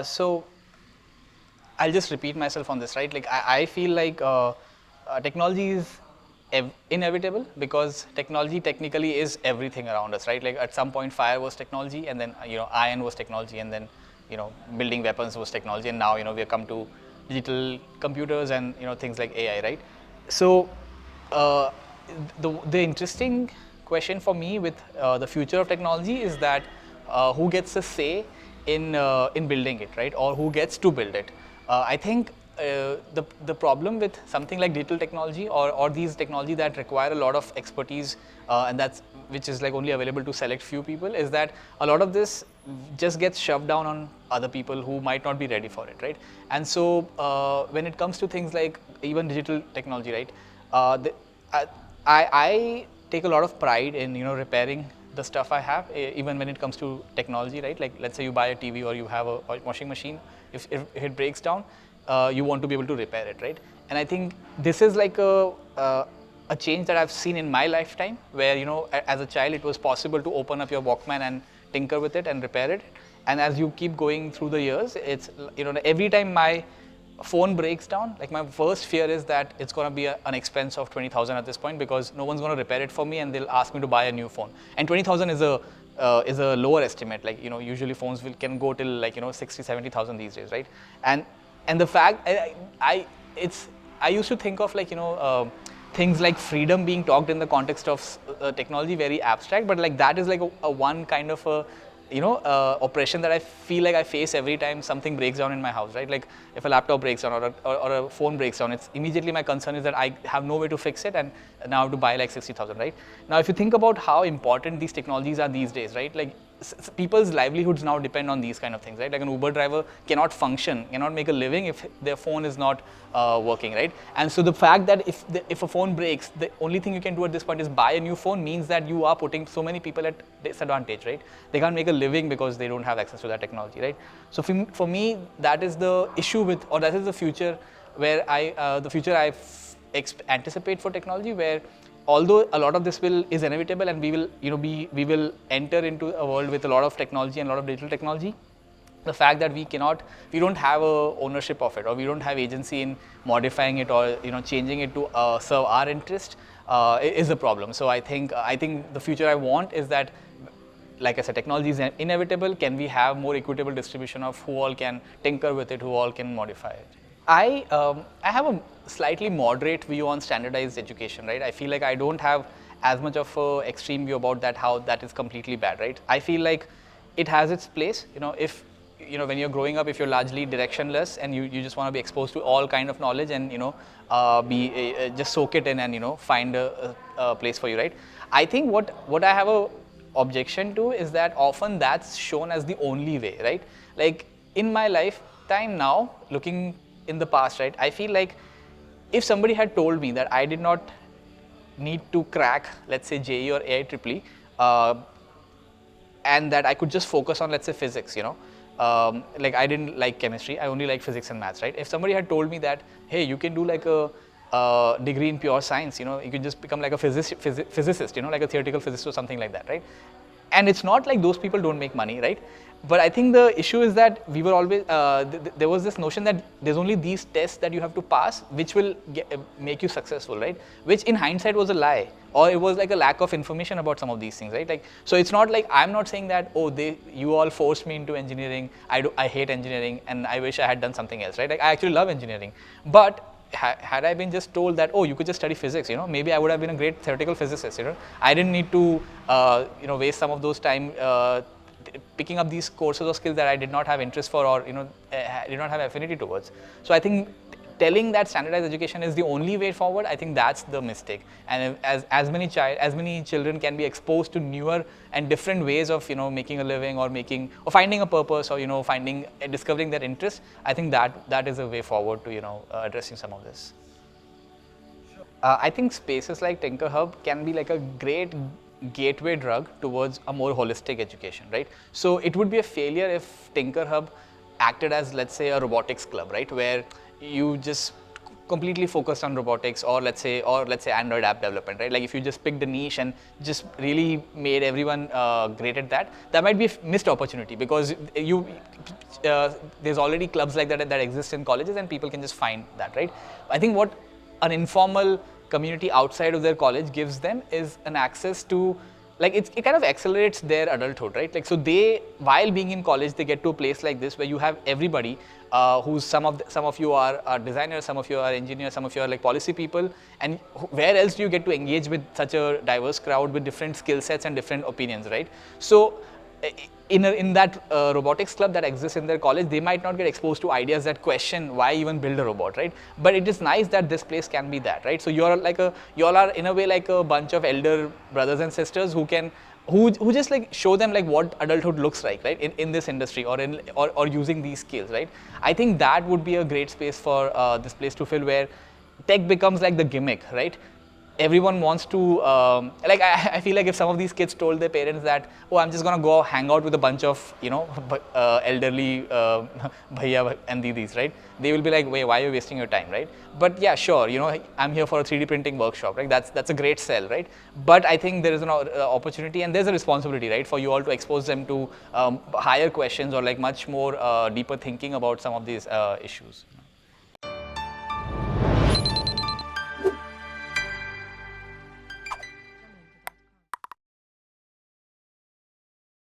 So I'll just repeat myself on this, right? Like I feel like technology is inevitable because technology technically is everything around us, right? Like at some point fire was technology, and then iron was technology, and then building weapons was technology, and now we have come to digital computers and things like AI, right? So uh, the interesting question for me with the future of technology is that who gets a say in building it, right? Or who gets to build it? I think the problem with something like digital technology or these technology that require a lot of expertise and that's which is like only available to select few people is that a lot of this just gets shoved down on other people who might not be ready for it, right? And so when it comes to things like even digital technology, right? I, I take a lot of pride in repairing the stuff I have, even when it comes to technology, right? Like let's say you buy a TV or you have a washing machine. If it breaks down, you want to be able to repair it, right? And I think this is like a change that I've seen in my lifetime, where as a child it was possible to open up your Walkman and tinker with it and repair it. And as you keep going through the years, it's every time my phone breaks down, like my first fear is that it's going to be an expense of 20,000 at this point, because no one's going to repair it for me and they'll ask me to buy a new phone. And 20,000 is a lower estimate. Like usually phones can go till like 60,000-70,000 these days, right? And the fact I used to think of like things like freedom being talked in the context of technology very abstract, but like that is like a one kind of a oppression that I feel like I face every time something breaks down in my house, right? Like if a laptop breaks down or a phone breaks down, it's immediately my concern is that I have no way to fix it and now I have to buy like 60,000, right? Now, if you think about how important these technologies are these days, right? Like people's livelihoods now depend on these kind of things, right? Like an Uber driver cannot function, cannot make a living if their phone is not working, right? And so the fact that if a phone breaks, the only thing you can do at this point is buy a new phone means that you are putting so many people at disadvantage, right? They can't make a living because they don't have access to that technology, right? So for me, that is the issue with, or that is the future where the future I anticipate for technology, where although a lot of this is inevitable and we will enter into a world with a lot of technology and a lot of digital technology, the fact that we don't have a ownership of it, or we don't have agency in modifying it or changing it to serve our interest is a problem. So I think the future I want is that, like I said, technology is inevitable. Can we have more equitable distribution of who all can tinker with it, who all can modify it? I have a slightly moderate view on standardized education, right? I feel like I don't have as much of an extreme view about that, how that is completely bad, right? I feel like it has its place. If when you're growing up, if you're largely directionless and you just want to be exposed to all kind of knowledge and just soak it in and find a place for you, right? I think what I have a objection to is that often that's shown as the only way, right? Like in my lifetime now, looking in the past, right, I feel like if somebody had told me that I did not need to crack, let's say, JEE or AIEEE, and that I could just focus on, let's say, physics, like I didn't like chemistry, I only like physics and maths, right? If somebody had told me that, hey, you can do like a degree in pure science, you can just become like a physicist, like a theoretical physicist or something like that, right? And it's not like those people don't make money, right? But I think the issue is that we were always, there was this notion that there's only these tests that you have to pass, which will make you successful, right? Which in hindsight was a lie, or it was like a lack of information about some of these things, right? Like, so it's not like, I'm not saying that, oh, you all forced me into engineering, I hate engineering and I wish I had done something else, right? Like I actually love engineering, but had I been just told that, oh, you could just study physics, maybe I would have been a great theoretical physicist, I didn't need to, waste some of those time picking up these courses or skills that I did not have interest for, or did not have affinity towards. So I think telling that standardized education is the only way forward, I think that's the mistake. And as many children can be exposed to newer and different ways of making a living or finding a purpose, or discovering their interest, I think that is a way forward to addressing some of this. I think spaces like TinkerHub can be like a great gateway drug towards a more holistic education, right? So it would be a failure if TinkerHub acted as, let's say, a robotics club, right, where you just completely focused on robotics, or let's say Android app development, right? Like if you just picked a niche and just really made everyone great at that, that might be a missed opportunity, because there's already clubs like that exist in colleges, and people can just find that, right? I think what an informal community outside of their college gives them is an access to, like, it kind of accelerates their adulthood, right? Like, so they, while being in college, they get to a place like this where you have everybody who's some of you are designers, some of you are engineers, some of you are like policy people, and where else do you get to engage with such a diverse crowd with different skill sets and different opinions, right? So in that robotics club that exists in their college, they might not get exposed to ideas that question why even build a robot, right? But it is nice that this place can be that, right? So you all are in a way like a bunch of elder brothers and sisters who just like show them like what adulthood looks like, right, in this industry, or using these skills, right? I think that would be a great space for this place to fill, where tech becomes like the gimmick, right? Everyone wants to, like, I feel like if some of these kids told their parents that, oh, I'm just gonna go hang out with a bunch of, elderly bhaiya and didis, right? They will be like, wait, why are you wasting your time, right? But yeah, sure, I'm here for a 3D printing workshop, right? That's a great sell, right? But I think there is an opportunity, and there's a responsibility, right, for you all to expose them to higher questions, or like much more deeper thinking about some of these issues.